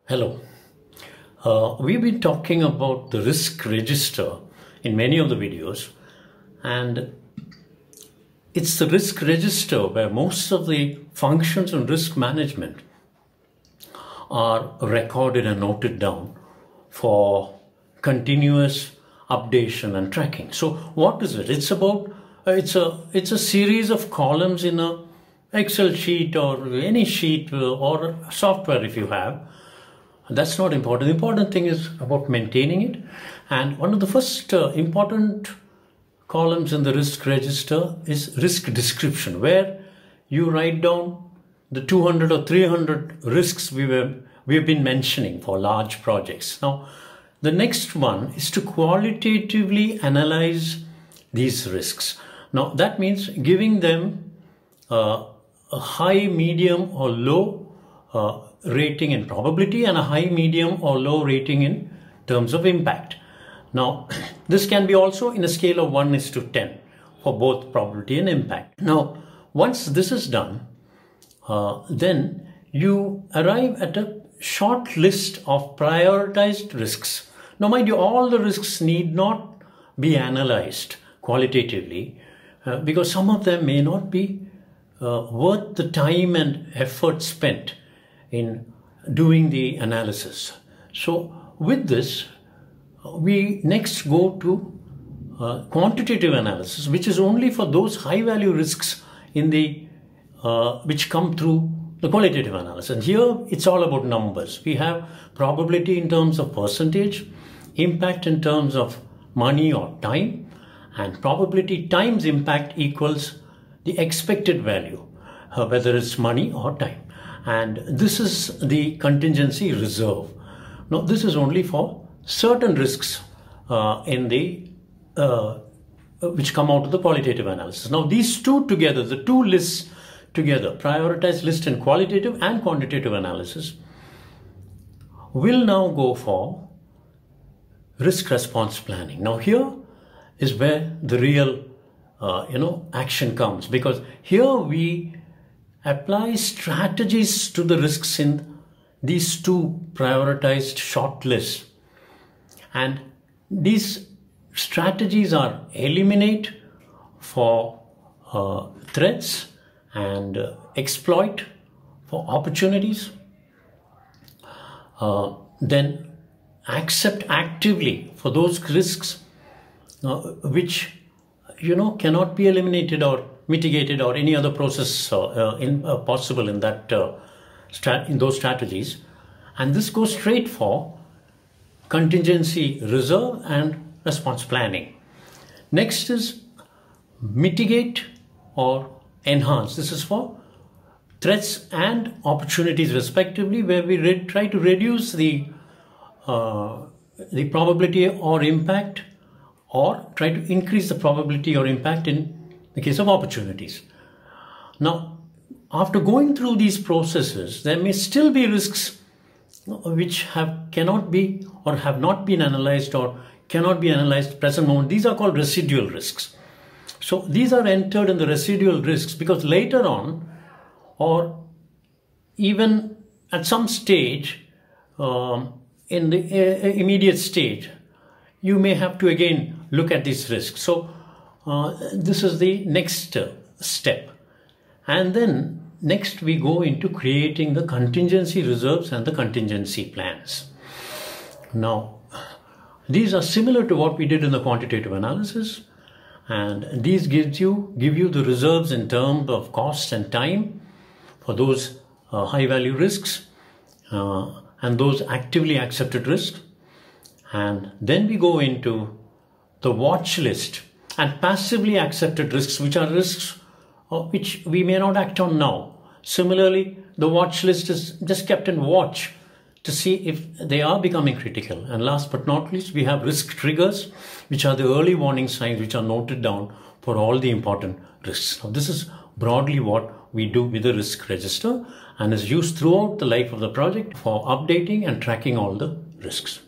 Hello. We've been talking about the risk register in many of the videos, and it's the risk register where most of the functions in risk management are recorded and noted down for continuous updation and tracking. So what is it? It's about it's a series of columns in a Excel sheet or any sheet or software if you have. That's not important. The important thing is about maintaining it. And one of the first important columns in the risk register is risk description, where you write down the 200 or 300 risks we've been mentioning for large projects. Now, the next one is to qualitatively analyze these risks. Now, that means giving them a high, medium, or low rating in probability and a high, medium, or low rating in terms of impact. Now, this can be also in a scale of 1:10 for both probability and impact. Now, once this is done, then you arrive at a short list of prioritized risks. Now, mind you, all the risks need not be analyzed qualitatively because some of them may not be worth the time and effort spent in doing the analysis. So with this, we next go to quantitative analysis, which is only for those high value risks in the which come through the qualitative analysis. And here it's all about numbers. We have probability in terms of percentage, impact in terms of money or time, and probability times impact equals the expected value, whether it's money or time. And this is the contingency reserve. Now, this is only for certain risks which come out of the qualitative analysis. Now, these two together, the two lists together, prioritized list and quantitative analysis, will now go for risk response planning. Now, here is where the real action comes, because here we apply strategies to the risks in these two prioritized short lists. And these strategies are eliminate for threats and exploit for opportunities, then accept actively for those risks which cannot be eliminated or mitigated or any other process possible in that in those strategies. And this goes straight for contingency reserve and response planning. Next is mitigate or enhance. This is for threats and opportunities respectively, where we try to reduce the probability or impact, or try to increase the probability or impact in the case of opportunities. Now, after going through these processes, there may still be risks which cannot be or have not been analyzed or cannot be analyzed at present moment. These are called residual risks. So these are entered in the residual risks because later on, or even at some stage in the immediate stage, you may have to again look at these risks. So this is the next step. And then next we go into creating the contingency reserves and the contingency plans. Now, these are similar to what we did in the quantitative analysis, and these give you the reserves in terms of cost and time for those high value risks and those actively accepted risks. And then we go into the watch list and passively accepted risks, which are risks which we may not act on now. Similarly, the watch list is just kept in watch to see if they are becoming critical. And last but not least, we have risk triggers, which are the early warning signs which are noted down for all the important risks. Now, this is broadly what we do with the risk register and is used throughout the life of the project for updating and tracking all the risks.